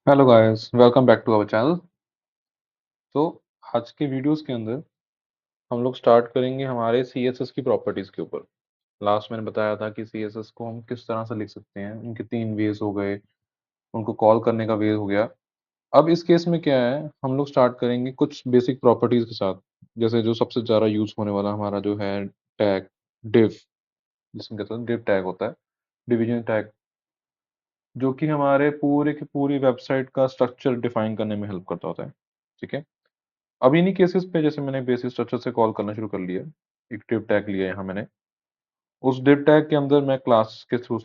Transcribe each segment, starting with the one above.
Hello guys, welcome back to our channel. तो आज के वीडियोस के अंदर हम लोग स्टार्ट करेंगे हमारे सीएसएस की प्रॉपर्टीज़ के ऊपर। लास्ट मैंने बताया था कि सीएसएस को हम किस तरह से लिख सकते हैं, उनके तीन वेज हो गए, उनको कॉल करने का वे हो गया। अब इस केस में क्या है, हम लोग स्टार्ट करेंगे कुछ बेसिक प्रॉपर्टीज़ के साथ। जैसे जो सबसे ज़्यादा यूज़ होने वाला हमारा जो है टैग, डिव, जिसमें कहते हैं डिव टैग होता है, डिवीजन टैग, जो कि हमारे पूरे की पूरी वेबसाइट का स्ट्रक्चर डिफाइन करने में हेल्प करता होता है। ठीक है। अब इन्हीं केसेस पे जैसे मैंने बेसिक स्ट्रक्चर से कॉल करना शुरू कर लिया, एक div टैग लिया यहाँ मैंने। उस div टैग के अंदर मैं क्लास के थ्रू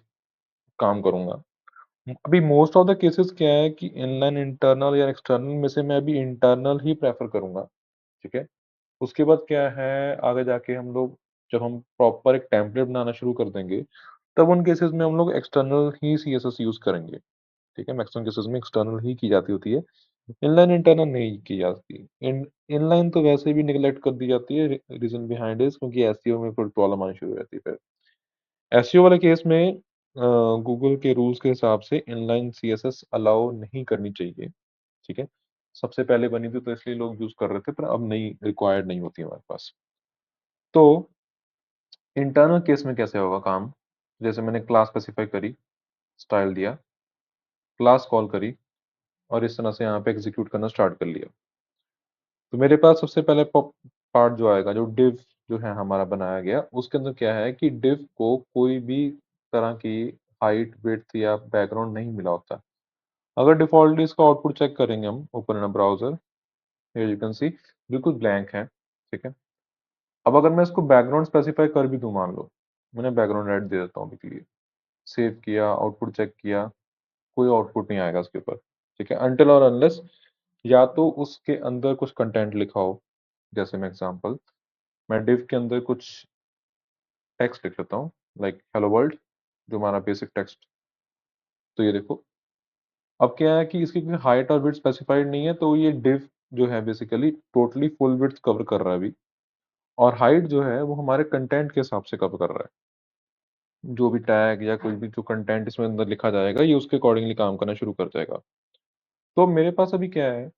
काम करूंगा। अभी मोस्ट ऑफ द केसेस क्या है कि इनलाइन इंटरनल या एक्सटर्नल में से मैं अभी इंटरनल ही प्रेफर करूंगा। ठीक है। उसके बाद क्या है, आगे जाके हम लोग जब हम प्रॉपर एक टेम्पलेट बनाना शुरू कर देंगे, तब उन केसेस में हम लोग एक्सटर्नल ही सीएसएस यूज करेंगे। ठीक है, मैक्सिमम केसेस में एक्सटर्नल ही की जाती होती है, इनलाइन इंटरनल नहीं की जाती। इनलाइन तो वैसे भी निगलेक्ट कर दी जाती है। रीजन बिहाइंड इज क्योंकि एसईओ में फिर प्रॉब्लम आनी शुरू हो जाती है। फिर एसईओ वाले केस में गूगल के रूल्स के हिसाब से इनलाइन सीएसएस अलाउ नहीं करनी चाहिए। ठीक है। सबसे पहले बनी थी तो इसलिए लोग यूज कर रहे थे, पर अब नहीं, रिक्वायर्ड नहीं होती हमारे पास। तो इंटरनल केस में कैसे होगा काम, जैसे मैंने क्लास स्पेसिफाई करी, स्टाइल दिया, क्लास कॉल करी, और इस तरह से यहाँ पे एग्जीक्यूट करना स्टार्ट कर लिया। तो मेरे पास सबसे पहले पार्ट जो आएगा, जो डिव जो है हमारा बनाया गया, उसके अंदर क्या है कि डिव को कोई भी तरह की हाइट, विड्थ या बैकग्राउंड नहीं मिला होता। अगर डिफॉल्टली इसका आउटपुट चेक करेंगे हम, open in a browser, here you can सी बिल्कुल ब्लैंक है। ठीक है। अब अगर मैं इसको बैकग्राउंड स्पेसिफाई कर भी दूं, मान लो मैंने बैकग्राउंड रेड दे देता हूँ अभी के लिए, सेव किया, आउटपुट चेक किया, कोई आउटपुट नहीं आएगा उसके ऊपर। ठीक है, अनटिल और अनलेस या तो उसके अंदर कुछ कंटेंट लिखा हो। जैसे मैं एग्जांपल, मैं डिव के अंदर कुछ टेक्स्ट लिख लेता हूँ, लाइक हेलो वर्ल्ड, जो हमारा बेसिक टेक्स्ट। तो ये देखो, अब क्या है कि इसकी कोई हाइट और विड्थ स्पेसिफाइड नहीं है, तो ये डिव जो है basically totally full width cover कर रहा है अभी। और हाइट जो है वो हमारे कंटेंट के हिसाब से कवर कर रहा है। जो भी टैग या कोई भी जो कंटेंट इसमें अंदर लिखा जाएगा, ये उसके अकॉर्डिंगली काम करना शुरू कर जाएगा। तो मेरे पास अभी क्या है,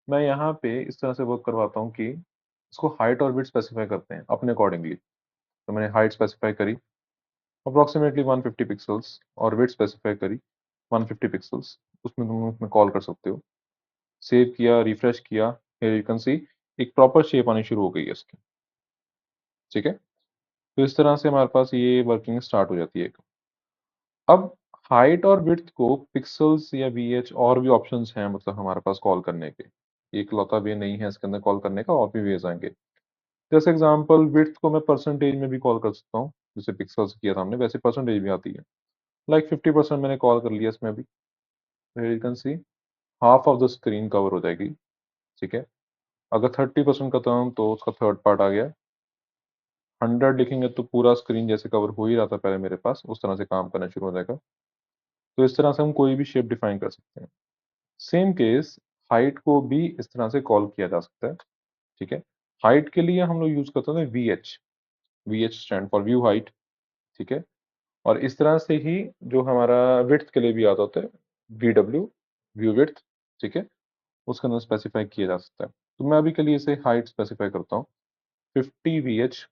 मैं यहाँ पे इस तरह से वर्क करवाता हूँ कि इसको हाइट और विड्थ स्पेसिफाई करते हैं अपने अकॉर्डिंगली। तो मैंने हाइट स्पेसिफाई करी अप्रोक्सीमेटली 150 पिक्सल्स, और विड्थ स्पेसिफाई करी 150 पिक्सल्स। उसमें कॉल कर सकते हो। सेव किया, रिफ्रेश किया, हियर यू कैन सी एक प्रॉपर शेप आनी शुरू हो गई है इसकी। ठीक है। तो इस तरह से हमारे पास ये वर्किंग स्टार्ट हो जाती है। अब हाइट और विड्थ को पिक्सल्स या वीएच और भी ऑप्शंस हैं, मतलब हमारे पास कॉल करने के। एक लौता वे नहीं है इसके अंदर कॉल करने का, और भी वेज आएंगे। जैसे एग्जांपल, विड्थ को मैं परसेंटेज में भी कॉल कर सकता हूँ, जैसे पिक्सल्स किया था हमने, वैसे परसेंटेज भी आती है। लाइक 50% मैंने कॉल कर लिया इसमें अभी, you can C half of the screen cover हो जाएगी। ठीक है। अगर 30% करता हूँ तो उसका थर्ड पार्ट आ गया। 100 लिखेंगे तो पूरा स्क्रीन जैसे कवर हो ही रहा था पहले मेरे पास, उस तरह से काम करना शुरू हो जाएगा। तो इस तरह से हम कोई भी शेप डिफाइन कर सकते हैं। सेम केस, हाइट को भी इस तरह से कॉल किया जा सकता है। ठीक है। हाइट के लिए हम लोग यूज करते हैं V H. V H stand for view height. ठीक है। और इस तरह से ही जो हमारा विड्थ के लिए भी आता होता है, वी डब्ल्यू, व्यू विड्थ। ठीक है। उसके अंदर स्पेसिफाई किया जा सकता है। तो मैं अभी के लिए इसे हाइट स्पेसिफाई करता हूँ, 50 वी एच।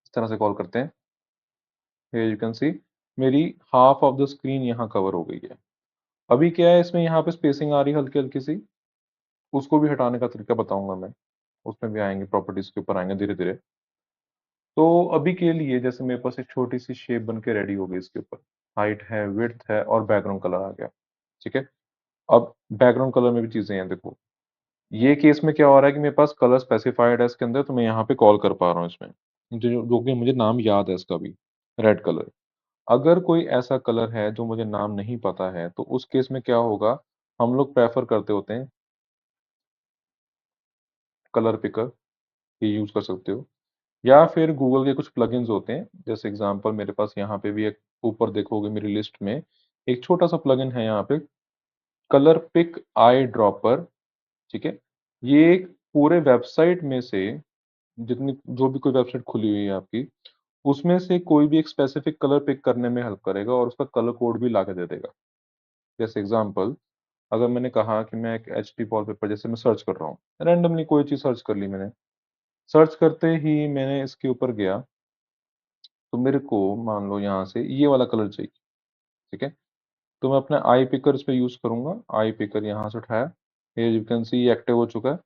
इस तरह से कॉल करते हैं। हियर यू कैन सी मेरी हाफ ऑफ द स्क्रीन यहाँ कवर हो गई है। अभी क्या है, इसमें यहाँ पे स्पेसिंग आ रही है हल्की हल्की सी, उसको भी हटाने का तरीका बताऊंगा मैं। उसमें भी आएंगे, प्रॉपर्टीज के ऊपर आएंगे धीरे धीरे। तो अभी के लिए जैसे मेरे पास एक छोटी सी शेप बन के रेडी हो गई, इसके ऊपर हाइट है, विड्थ है, और बैकग्राउंड कलर आ गया। ठीक है। अब बैकग्राउंड कलर में भी चीजें हैं, देखो ये केस में क्या हो रहा है कि मेरे पास कलर स्पेसिफाइड है इसके अंदर, तो मैं यहाँ पे कॉल कर पा रहा हूँ इसमें, जो कि मुझे नाम याद है इसका भी, रेड कलर। अगर कोई ऐसा कलर है जो मुझे नाम नहीं पता है, तो उस केस में क्या होगा, हम लोग प्रेफर करते होते हैं कलर पिकर, ये यूज कर सकते हो। या फिर गूगल के कुछ प्लगइन्स होते हैं, जैसे एग्जांपल मेरे पास यहाँ पे भी एक, ऊपर देखोगे मेरी लिस्ट में एक छोटा सा प्लगइन है यहाँ पे, कलर पिक आई ड्रॉपर। ठीक है। ये एक पूरे वेबसाइट में से, जितनी जो भी कोई वेबसाइट खुली हुई है आपकी, उसमें से कोई भी एक स्पेसिफिक कलर पिक करने में हेल्प करेगा, और उसका कलर कोड भी ला के दे देगा। जैसे एग्जांपल, अगर मैंने कहा कि मैं एक एचडी वॉलपेपर जैसे मैं सर्च कर रहा हूँ, रैंडमली कोई चीज़ सर्च कर ली मैंने, सर्च करते ही मैंने इसके ऊपर गया, तो मेरे को मान लो यहाँ से ये वाला कलर चाहिए, ठीक है? तो मैं अपना आई पिकर इस पे यूज़ करूँगा, आई पिकर यहाँ से उठाया, हियर यू कैन सी ये एक्टिव हो चुका है।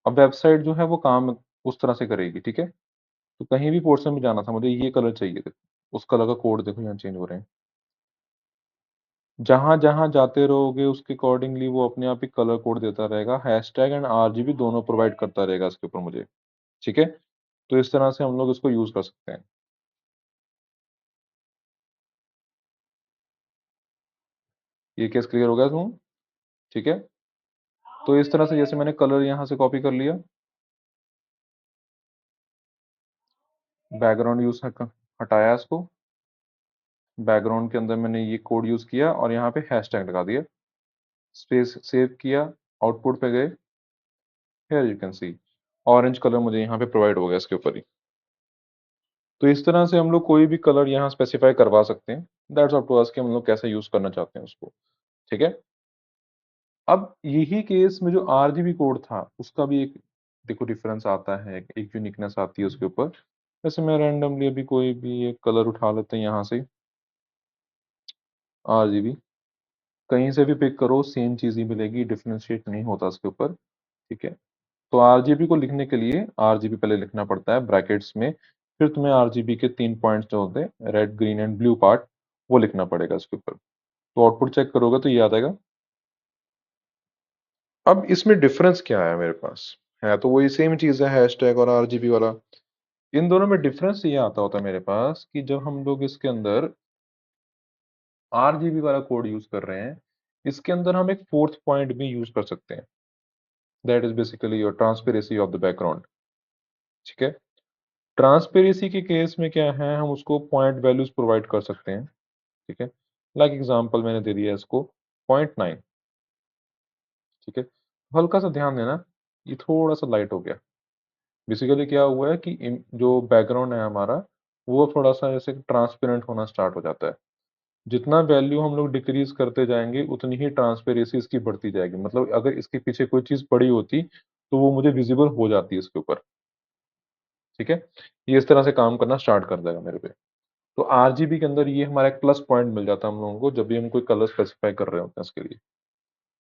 अब वेबसाइट जो है वो काम उस तरह से करेगी, ठीक है? तो कहीं भी पोर्शन में जाना था मुझे, ये कलर चाहिए, देखो, उस कलर का कोड देखो यहाँ चेंज हो रहे हैं। जहाँ-जहाँ जाते रहोगे उसके अकॉर्डिंगली वो अपने आप ही कलर कोड देता रहेगा, हैशटैग एंड आरजीबी दोनों प्रोवाइड करता रहेगा इसके ऊपर मुझे, ठीक है? तो इस तरह से हम लोग इसको यूज़ कर सकते हैं। ये केस क्लियर हो गया तुम्हें? ठीक है? तो इस तरह से जैसे मैंने कलर यहाँ से कॉपी कर लिया, बैकग्राउंड यूज़ हटाया इसको, बैकग्राउंड के अंदर मैंने ये कोड यूज़ किया और यहाँ पे हैशटैग लगा दिया, स्पेस सेव किया, आउटपुट पे गए, here you can C orange colour मुझे यहाँ पे प्रोवाइड हो गया इसके ऊपर ही। तो इस तरह से हम लोग कोई भी कलर यहाँ स्पेसिफाई करवा सकते हैं, दैट्स अप टू अस कि हम लोग कैसे यूज़ करना चाहते हैं उसको, ठीक है? अब यही केस में जो आरजीबी कोड था, उसका भी एक देखो डिफरेंस आता है, एक यूनिकनेस आती है उसके ऊपर। जैसे मैं रैंडमली अभी कोई भी एक कलर उठा लेते हैं यहाँ से, आरजीबी, कहीं से भी पिक करो सेम चीज़ ही मिलेगी, डिफरेंशिएट नहीं होता उसके ऊपर, ठीक है? तो आरजीबी को लिखने के लिए आरजीबी पहले लिखना पड़ता है ब्रैकेट्स में, फिर तुम्हें आरजीबी के 3 पॉइंट्स जो होते हैं, red, green and blue part, वो लिखना पड़ेगा इसके ऊपर। तो आउटपुट चेक करोगे तो ये आ जाएगा। अब इसमें डिफरेंस क्या है मेरे पास? है तो वही सेम चीज़ है, हैशटैग और आरजीबी वाला। इन दोनों में डिफरेंस ये आता होता है मेरे पास कि जब हम लोग इसके अंदर आरजीबी वाला कोड यूज़ कर रहे हैं, इसके अंदर हम एक 4th पॉइंट भी यूज़ कर सकते हैं। That is basically your transparency of the background, ठीक है? ट्रांसपेरेंसी के केस में क्या है, हम उसको पॉइंट वैल्यूज़ प्रोवाइड कर सकते हैं, ठीक है? लाइक एग्ज़ाम्पल मैंने दे दिया इसको 0.9, ठीक है? हल्का सा ध्यान देना, ये थोड़ा-सा लाइट हो गया। बेसिकली क्या हुआ है कि जो बैकग्राउंड है हमारा, वो थोड़ा-सा ऐसे ट्रांसपेरेंट होना स्टार्ट हो जाता है। जितना वैल्यू हम लोग डिक्रीज़ करते जाएँगे, उतनी ही ट्रांसपेरेंसी इसकी बढ़ती जाएगी। मतलब अगर इसके पीछे कोई चीज़ पड़ी होती, तो वो मुझे विज़िबल हो जाती है इसके ऊपर, ठीक है? ये इस तरह से काम करना स्टार्ट कर देगा मेरे पे। तो आरजीबी के अंदर ये हमारा एक प्लस पॉइंट मिल जाता है हम लोगों को, जब भी हम कोई कलर स्पेसिफाई कर रहे होते हैं इसके लिए।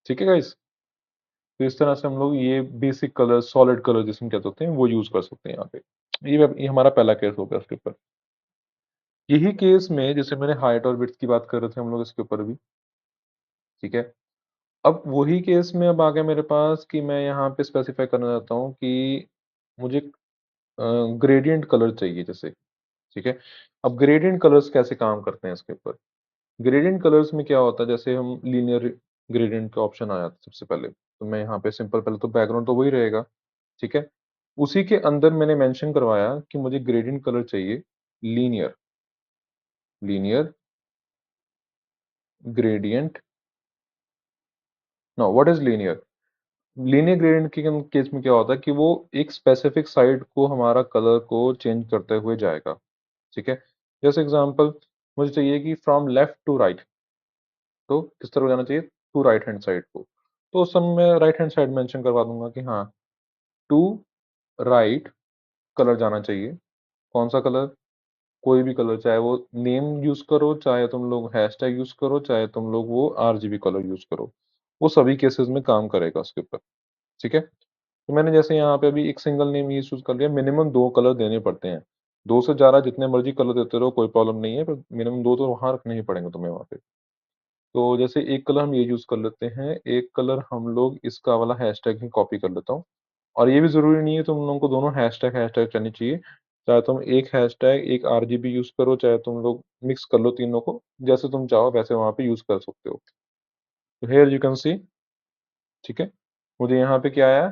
ठीक है गाइज़? तो इस तरह से हम लोग ये बेसिक कलर, सॉलिड कलर जिसे हम कहते होते हैं, वो यूज़ कर सकते हैं यहाँ पे। ये हमारा पहला केस हो गया उसके ऊपर। यही केस में जैसे मैंने हाइट और विड्थ की बात कर रहे थे हम लोग इसके ऊपर भी, ठीक है? अब वही केस में अब आ गया मेरे पास कि मैं यहाँ पे स्पेसिफाई करना चाहता हूँ कि मुझे ग्रेडिएंट कलर चाहिए जैसे, ठीक है? अब ग्रेडिएंट कलर्स कैसे काम करते हैं इसके ऊपर? ग्रेडिएंट कलर्स में क्या होता है, जैसे हम लीनियर ग्रेडिएंट का ऑप्शन आया था सबसे पहले, तो मैं यहाँ पे सिंपल पहले तो बैकग्राउंड तो वही रहेगा, ठीक है? उसी के अंदर मैंने मेंशन करवाया कि मुझे ग्रेडिएंट कलर चाहिए linear, linear gradient. Now what is linear? Linear gradient के केस में क्या होता है कि वो एक स्पेसिफिक साइड को हमारा कलर को चेंज करते हुए जाएगा, ठीक है? जैसे एग्जांपल मुझे चाहिए कि फ्रॉम लेफ्ट टू राइट, तो किस तरफ जाना चाहिए? टू राइट हैंड साइड को। तो उस समय मैं राइट हैंड साइड मेंशन करवा दूँगा कि हाँ, टू राइट कलर जाना चाहिए। कौन-सा कलर? कोई भी कलर, चाहे वो नेम यूज़ करो, चाहे तुम लोग हैशटैग यूज़ करो, चाहे तुम लोग वो आरजीबी कलर यूज़ करो। वो सभी केसेज़ में काम करेगा उसके ऊपर, ठीक है? तो मैंने जैसे यहाँ पे अभी एक सिंगल नेम ये चूज़ कर लिया, मिनिमम 2 कलर देने पड़ते हैं। 2 से ज़्यादा जितने मर्ज़ी कलर देते रहो, कोई प्रॉब्लम नहीं है, पर मिनिमम 2 तो वहाँ रखने ही पड़ेंगे तुम्हें वहाँ पे। तो जैसे एक कलर हम ये यूज़ कर लेते हैं, एक कलर हम लोग इसका वाला हैशटैग ही कॉपी कर लेता हूँ। और ये भी ज़रूरी नहीं है तुम लोगों को दोनों हैशटैग हैशटैग चलनी चाहिए। चाहे तुम एक हैशटैग, एक आरजीबी यूज़ करो, चाहे तुम लोग मिक्स कर लो तीनों को, जैसे तुम चाहो वैसे वहाँ पे यूज़ कर सकते हो। तो हियर यू कैन सी, ठीक है? मुझे यहाँ पे क्या आया?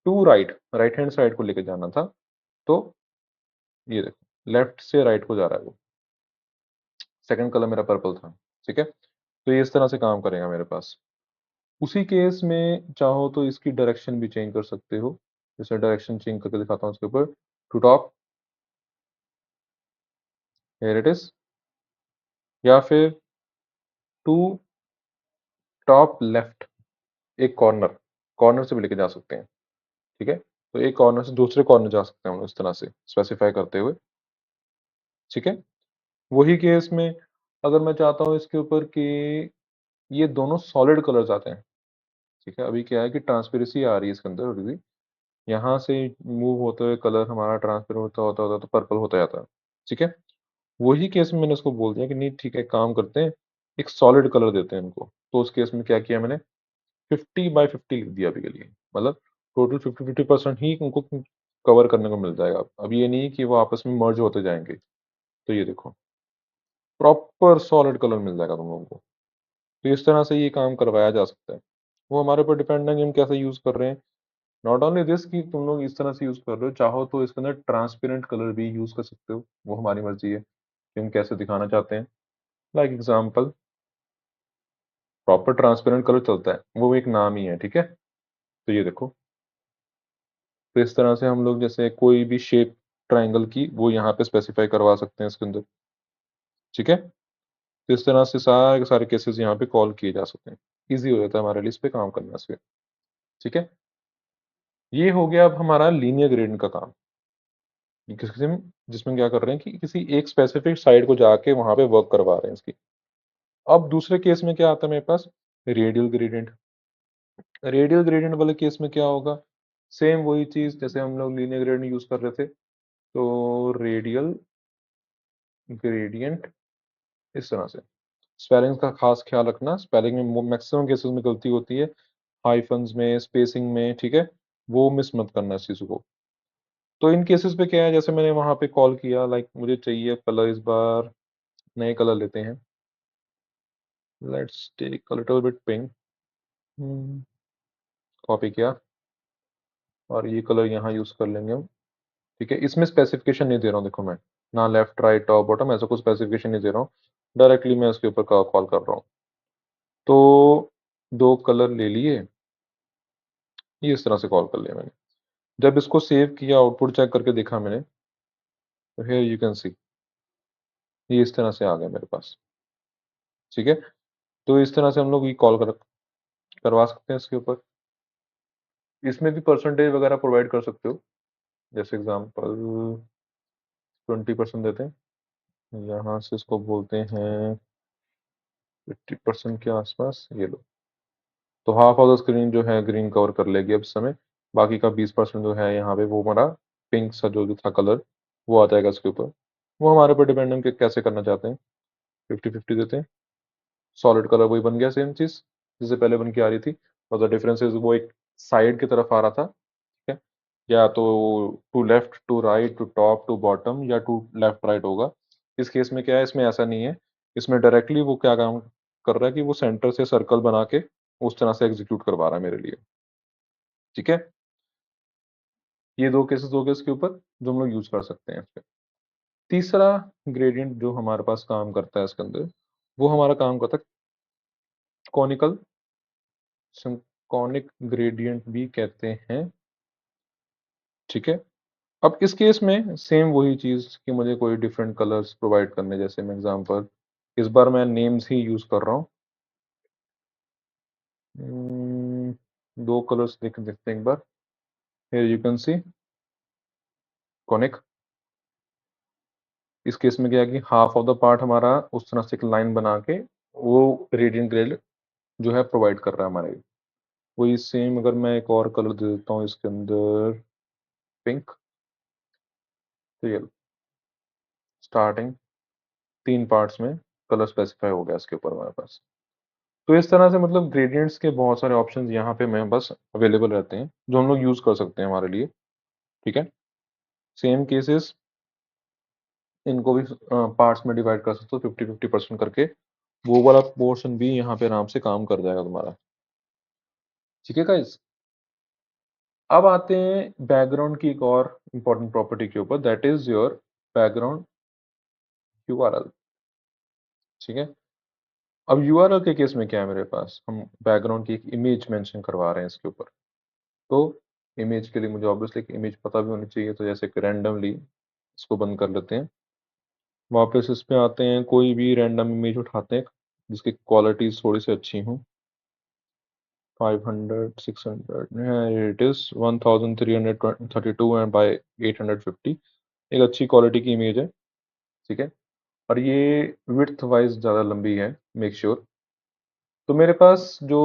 To right, right hand side को लेके जाना था, तो ये देखो लेफ्ट से राइट को जा रहा है वो। सेकंड कलर मेरा पर्पल था, ठीक है? तो ये इस तरह से काम करेगा मेरे पास। उसी केस में चाहो तो इसकी डायरेक्शन भी चेंज कर सकते हो। जैसे डायरेक्शन चेंज करके दिखाता हूँ इसके ऊपर, to top, here it is, या फिर टू टॉप लेफ्ट, एक कॉर्नर, कॉर्नर से भी लेके जा सकते हैं, ठीक है। तो एक कॉर्नर से दूसरे कॉर्नर जा सकते हैं हम लोग इस तरह से स्पेसिफाई करते हुए, ठीक है। वही केस में अगर मैं चाहता हूँ इसके ऊपर कि ये दोनों सॉलिड कलर्स आते हैं, ठीक है। अभी क्या है कि ट्रांसपेरेंसी आ रही है इसके अंदर, अभी भी यहाँ से मूव होते हुए कलर हमारा ट्रांसपेरेंट होता होता होता तो पर्पल होता जाता है, ठीक है। वही केस में मैंने उसको बोल दिया कि नहीं ठीक है, काम करते हैं, एक सॉलिड कलर देते हैं इनको। तो उस केस में क्या किया मैंने, 50/50 लिख दिया अभी के लिए, मतलब टोटल 50-50% ही उनको कवर करने को मिल जाएगा। अब ये नहीं कि वो आपस में मर्ज होते जाएंगे। तो ये देखो, प्रॉपर सॉलिड कलर मिल जाएगा तुम लोगों को। तो इस तरह से ये काम करवाया जा सकता है। वो हमारे ऊपर डिपेंड है कि हम कैसे यूज कर रहे हैं। नॉट ओनली दिस कि तुम लोग इस तरह से यूज कर रहे हो, चाहो तो इसके अंदर ट्रांसपेरेंट कलर भी यूज कर सकते हो, वो हमारी मर्जी है कि हम कैसे दिखाना चाहते हैं। Like example, proper transparent colour चलता है, वो एक नाम ही है, ठीक है। तो ये देखो, तो इस तरह से हम लोग जैसे कोई भी शेप ट्राइंगल की वो यहाँ पे स्पेसिफाई करवा सकते हैं इसके अंदर, ठीक है। तो इस तरह से सारे के सारे केसेस यहाँ पे कॉल किए जा सकते हैं। इजी हो जाता है हमारे लिए इस पे काम करना से, ठीक है। ये हो गया अब हमारा लीनियर ग्रेडियंट का काम। ये किसी में जिसमें क्या कर रहे हैं कि किसी एक स्पेसिफिक साइड को जाके वहां पे वर्क करवा रहे हैं इसकी। अब दूसरे केस में क्या आता है मेरे पास, रेडियल ग्रेडियंट। रेडियल ग्रेडियंट वाले केस में क्या होगा, सेम वही चीज जैसे हम लोग लीनियर ग्रेडियंट यूज कर रहे थे। तो रेडियल ग्रेडियंट इस तरह से, स्पेलिंग का खास ख्याल रखना, स्पेलिंग में मैक्सिमम केसेस में गलती होती है, हाइफन्स में, स्पेसिंग में, ठीक है। वो मिस मत करना इस चीज को। तो इन केसेस पे क्या है, जैसे मैंने वहां पे कॉल किया, लाइक मुझे चाहिए कलर, इस बार नए कलर लेते हैं, let's take a little bit pink. Copy किया और ये कलर यहाँ यूज कर लेंगे हम, ठीक है। इसमें स्पेसिफिकेशन नहीं दे रहा हूँ, देखो मैं ना लेफ्ट राइट टॉप बॉटम ऐसा कुछ स्पेसिफिकेशन नहीं दे रहा हूँ, डायरेक्टली मैं उसके ऊपर कॉल कर रहा हूँ। तो दो कलर ले लिए, ये इस तरह से कॉल कर लिया मैंने। जब इसको सेव किया, आउटपुट चेक करके देखा मैंने, तो हियर यू कैन सी, ये इस तरह से आ गया मेरे पास, ठीक है। तो इस तरह से हम लोग ये करवा सकते हैं इसके ऊपर। इसमें भी परसेंटेज वगैरह प्रोवाइड कर सकते हो, जैसे एग्जांपल 20% देते हैं, यहाँ से इसको बोलते हैं 50% के आसपास, ये लो। तो हाफ ऑफ द स्क्रीन जो है ग्रीन कवर कर लेगी अब इस समय, बाकी का 20% जो है यहाँ पे वो हमारा पिंक सा जो था कलर, वो आ जाएगा इसके ऊपर। वो हमारे ऊपर डिपेंड है कि कैसे करना चाहते हैं। 50-50 देते हैं, सॉलिड कलर वही बन गया, सेम चीज जिससे पहले बन के आ रही थी। और द डिफरेंस इज वो एक साइड की तरफ आ रहा था, ठीक है। या तो to left, to right, to top, to bottom, या टू लेफ्ट राइट होगा। इस केस में क्या है, इसमें ऐसा नहीं है। इसमें डायरेक्टली वो क्या काम कर रहा है कि वो सेंटर से सर्कल बना के उस तरह से एग्जीक्यूट करवा रहा है मेरे लिए, ठीक है। ये दो केसेस हो गए इसके ऊपर जो हम लोग यूज कर सकते हैं इस पे। तीसरा ग्रेडियंट जो हमारे पास काम करता है इसके अंदर, वो हमारा काम करता है कॉनिकल सिंक्रोनिक ग्रेडियंट भी कहते हैं, ठीक है। अब इस केस में सेम वही चीज कि मुझे कोई डिफरेंट कलर्स प्रोवाइड करने, जैसे मैं एग्जांपल इस बार मैं नेम्स ही यूज कर रहा हूँ। दो कलर्स देख देखते हैं एक बार। Here you can see conic. इस केस में क्या है कि हाफ ऑफ द पार्ट हमारा उस तरह से एक लाइन बना के वो रेडियंट ग्रेड जो है प्रोवाइड कर रहा है हमारे। वही सेम अगर मैं एक और कलर दे देता हूँ इसके अंदर, पिंक। तो ये स्टार्टिंग तीन पार्ट्स में कलर स्पेसिफाई हो गया इसके ऊपर हमारे पास। तो इस तरह से मतलब ग्रेडियंट्स के बहुत सारे ऑप्शंस यहाँ पे मैं बस अवेलेबल रहते हैं जो हम लोग यूज कर सकते हैं हमारे लिए, ठीक है। सेम केसेस इनको भी पार्ट्स में डिवाइड कर सकते हो 50-50% करके, वो वाला पोर्शन भी यहाँ पे आराम से काम कर जाएगा तुम्हारा, ठीक है गाइस। अब आते हैं बैकग्राउंड की एक और इम्पोर्टेंट प्रॉपर्टी के ऊपर, that is your background URL, ठीक है। अब यूआरएल के केस में क्या है, मेरे पास हम बैकग्राउंड की एक इमेज मेंशन करवा रहे हैं इसके ऊपर। तो इमेज के लिए मुझे ऑब्वियसली एक इमेज पता भी होनी चाहिए, तो जैसे कि रैंडमली इसको बंद कर लेते हैं। वापस इस पे आते हैं, कोई भी रैंडम इमेज उठाते हैं जिसकी क्वालिटीज थोड़ी सी अच्छी हों। 500 600 इट इज 1332 एंड बाय 850। एक अच्छी क्वालिटी की इमेज है, ठीक है। और ये विड्थ वाइज ज़्यादा लंबी है, मेक श्योर। तो मेरे पास जो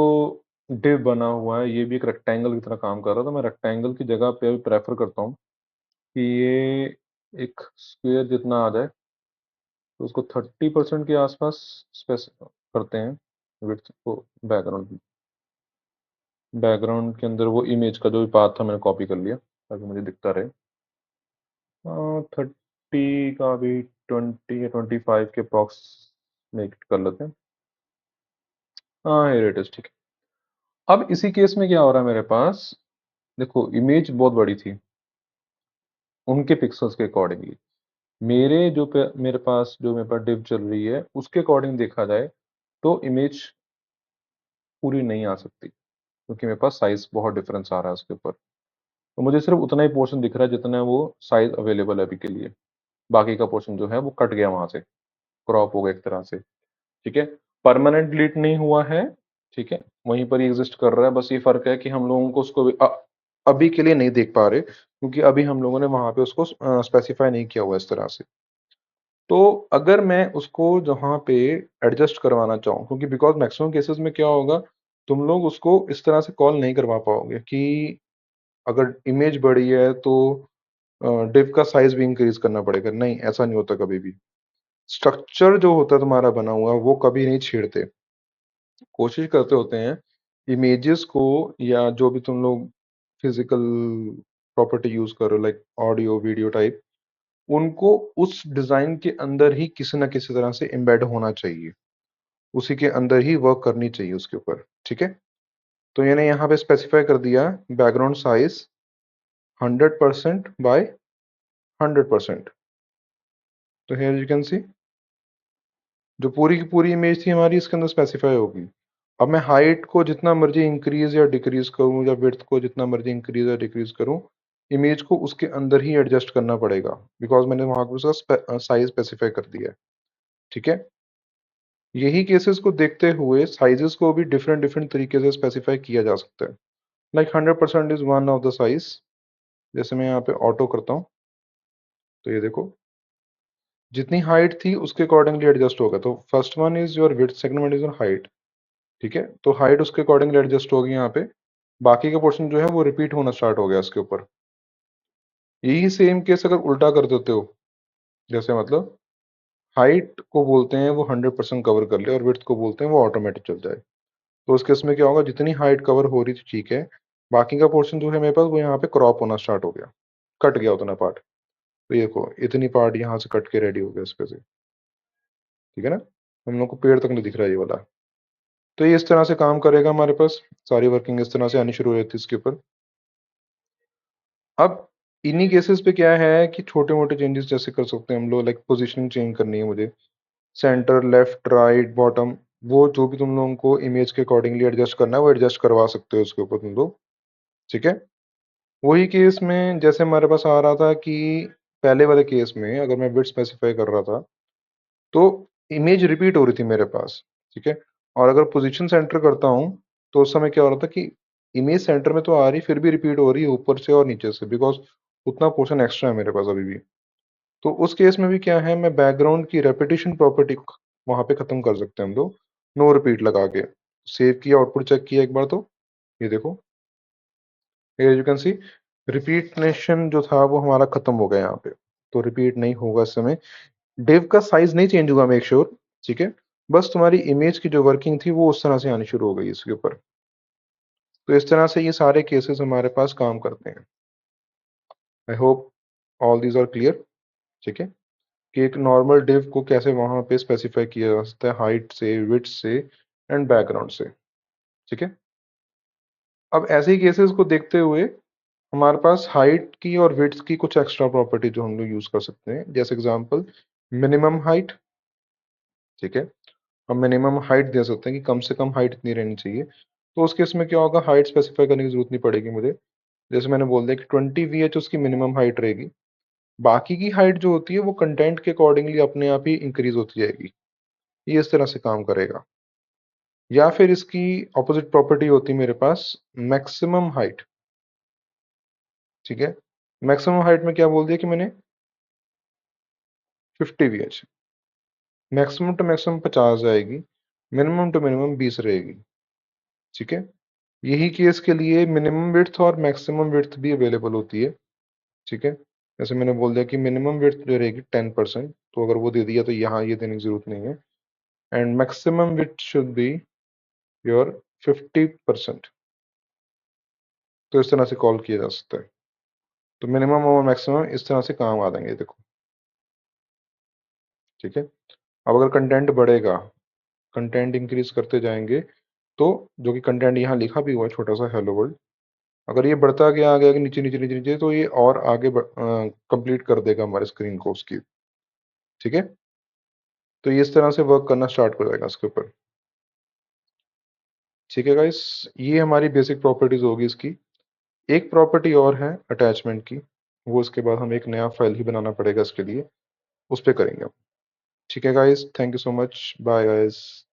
डिव बना हुआ है ये भी एक रेक्टेंगल की तरह काम कर रहा है, तो मैं रेक्टेंगल की जगह पे अभी प्रेफर करता हूँ कि ये एक स्क्वायर जितना आ जाए, तो उसको 30% के आसपास स्पेस करते हैं विड्थ को। बैकग्राउंड बैकग्राउंड के अंदर वो इमेज का जो भी पाथ था मैंने कॉपी कर लिया ताकि मुझे दिखता रहे। 30 का भी 20 या 25 के अप्रॉक्स मेक कर लेते हैं। हाँ, here it is, ठीक है। अब इसी केस में क्या हो रहा है मेरे पास, देखो इमेज बहुत बड़ी थी उनके पिक्सल्स के अकॉर्डिंगली। मेरे पास डिव चल रही है उसके अकॉर्डिंग देखा जाए तो इमेज पूरी नहीं आ सकती, क्योंकि मेरे पास साइज बहुत डिफरेंस आ रहा है उसके ऊपर। तो मुझे सिर्फ उतना ही पोर्शन दिख रहा है जितना वो साइज अवेलेबल है अभी के लिए। बाकी का पोर्शन जो है वो कट गया वहां से, क्रॉप हो गया एक तरह से, ठीक है। परमानेंट डिलीट नहीं हुआ है, ठीक है, वहीं पर ही एग्जिस्ट कर रहा है। बस ये फर्क है कि हम लोगों को उसको अभी के लिए नहीं देख पा रहे, क्योंकि अभी हम लोगों ने वहां पे उसको स्पेसिफाई नहीं किया हुआ इस तरह से। तो अगर मैं उसको जहाँ पे एडजस्ट करवाना चाहूँ, क्योंकि बिकॉज मैक्सिमम केसेस में क्या होगा, तुम लोग उसको इस तरह से कॉल नहीं करवा पाओगे कि अगर इमेज बड़ी है तो डिव का साइज भी इंक्रीज करना पड़ेगा। नहीं, ऐसा नहीं होता कभी भी। स्ट्रक्चर जो होता है तुम्हारा बना हुआ वो कभी नहीं छेड़ते। कोशिश करते होते हैं इमेजेस को, या जो भी तुम लोग फिजिकल प्रॉपर्टी यूज करो लाइक ऑडियो वीडियो टाइप, उनको उस डिजाइन के अंदर ही किसी ना किसी तरह से एम्बेड होना चाहिए, उसी के अंदर ही वर्क करनी चाहिए उसके ऊपर, ठीक है। तो मैंने यहाँ पे स्पेसिफाई कर दिया बैकग्राउंड साइज 100% बाय 100%। तो हियर यू कैन सी जो पूरी की पूरी इमेज थी हमारी इसके अंदर स्पेसिफाई होगी। अब मैं हाइट को जितना मर्जी इंक्रीज या डिक्रीज करूं, या विड्थ को जितना मर्जी इंक्रीज या डिक्रीज करूं, इमेज को उसके अंदर ही एडजस्ट करना पड़ेगा, बिकॉज मैंने वहां पर उसका साइज स्पेसिफाई कर दिया है, ठीक है। यही केसेस को देखते हुए साइजेस को भी डिफरेंट डिफरेंट तरीके से स्पेसिफाई किया जा सकता है। Like 100% is one of the size. जैसे मैं यहाँ पे ऑटो करता हूँ, तो ये देखो जितनी हाइट थी उसके अकॉर्डिंगली एडजस्ट होगा। तो first one is your width, second one is your height, ठीक है। तो हाइट उसके अकॉर्डिंगली एडजस्ट होगी यहाँ पे। बाकी का पोर्शन जो है वो रिपीट होना स्टार्ट हो गया इसके ऊपर। यही सेम केस अगर उल्टा कर देते हो, जैसे मतलब हाइट को बोलते हैं वो 100% कवर कर ले और विड्थ को बोलते हैं वो ऑटोमेटिक चल जाए। तो उस केस में क्या होगा, जितनी हाइट कवर हो रही थी ठीक है, बाकी का पोर्शन जो है मेरे पास वो यहाँ पे क्रॉप होना स्टार्ट हो गया, कट गया उतना पार्ट। तो ये देखो इतनी पार्ट यहाँ से कट के रेडी हो गया इस पे से, ठीक है ना। हम लोग को पेड़ तक नहीं दिख रहा है ये वाला। तो ये इस तरह से काम करेगा हमारे पास, सारी वर्किंग इस तरह से आनी शुरू हो जाती है इसके ऊपर। अब इन्हीं केसेस पे क्या है कि छोटे मोटे चेंजेस जैसे कर सकते हैं हम लोग, लाइक पोजीशनिंग चेंज करनी है मुझे, सेंटर, लेफ्ट, राइट, बॉटम, वो जो भी तुम लोगों को इमेज के अकॉर्डिंगली एडजस्ट करना है वो एडजस्ट करवा सकते हो उसके ऊपर तुम लोग, ठीक है। वही केस में जैसे हमारे पास आ रहा था कि पहले वाले केस में अगर मैं बिट स्पेसिफाई कर रहा था तो इमेज रिपीट हो रही थी मेरे पास, ठीक है। और अगर पोजीशन सेंटर करता हूँ तो उस समय क्या हो रहा था कि इमेज सेंटर में तो आ रही फिर भी रिपीट हो रही है ऊपर से और नीचे से, बिकॉज उतना पोर्शन एक्स्ट्रा है मेरे पास अभी भी। तो उस केस में भी क्या है, मैं बैकग्राउंड की रेपिटेशन प्रॉपर्टी वहां पे खत्म कर सकते हैं हम लोग, नो रिपीट लगा के। सेव किया, आउटपुट चेक किया एक बार, तो ये देखो यू कैन सी रिपीटनेशन जो था वो हमारा खत्म हो गया यहाँ पे। तो रिपीट नहीं होगा इस समय, डिव का साइज नहीं चेंज होगा, मेक श्योर, ठीक है। बस तुम्हारी इमेज की जो वर्किंग थी वो उस तरह से आनी शुरू हो गई इसके ऊपर। तो इस तरह से ये सारे केसेस हमारे पास काम करते हैं। I hope all these are clear, ठीक है, कि एक नॉर्मल डिव को कैसे वहां पे स्पेसिफाई किया जा सकता है हाइट से, विड्थ से एंड बैकग्राउंड से, ठीक है। अब ऐसे ही केसेस को देखते हुए हमारे पास हाइट की और विड्थ की कुछ एक्स्ट्रा प्रॉपर्टी जो हम लोग यूज कर सकते हैं, जैसे एग्जांपल मिनिमम हाइट, ठीक है। हम मिनिमम हाइट दे सकते हैं कि कम से कम हाइट इतनी रहनी चाहिए। तो उस केस में क्या होगा, हाइट स्पेसिफाई करने की जरूरत नहीं पड़ेगी मुझे। जैसे मैंने बोल दिया कि 20 VH उसकी मिनिमम हाइट रहेगी। बाकी की हाइट जो होती है वो कंटेंट के अकॉर्डिंगली अपने आप ही इंक्रीज होती जाएगी। ये इस तरह से काम करेगा। या फिर इसकी ऑपोजिट प्रॉपर्टी होती मेरे पास मैक्सिमम हाइट। ठीक है, मैक्सिमम हाइट में क्या बोल दिया कि मैंने 50 VH, मैक्सिमम टू मैक्सिमम 50 जाएगी, मिनिमम टू मिनिमम 20 रहेगी। ठीक है, यही केस के लिए मिनिमम विड्थ और मैक्सिमम विड्थ भी अवेलेबल होती है। ठीक है, जैसे मैंने बोल दिया कि मिनिमम विड्थ जो रहेगी 10%, तो अगर वो दे दिया तो यहाँ ये देने की जरूरत नहीं है। And maximum width should be your 50%। तो इस तरह से कॉल किया जा सकता है। तो मिनिमम और मैक्सिमम इस तरह से काम आ जाएंगे, देखो। ठीक है, अब अगर कंटेंट बढ़ेगा, कंटेंट इंक्रीज करते जाएंगे, तो जो कि कंटेंट यहाँ लिखा भी हुआ है छोटा सा हेलो वर्ल्ड, अगर ये बढ़ता गया आगे आगे नीचे नीचे नीचे नीचे, तो ये और आगे कंप्लीट कर देगा हमारे स्क्रीन को उसकी। ठीक है, तो ये इस तरह से वर्क करना स्टार्ट कर जाएगा इसके ऊपर। ठीक है गाइस, ये हमारी बेसिक प्रॉपर्टीज होगी इसकी। एक प्रॉपर्टी और है अटैचमेंट की, वो इसके बाद हमें एक नया फाइल ही बनाना पड़ेगा इसके लिए, उस पर करेंगे हम। ठीक है guys, thank you so much, bye guys.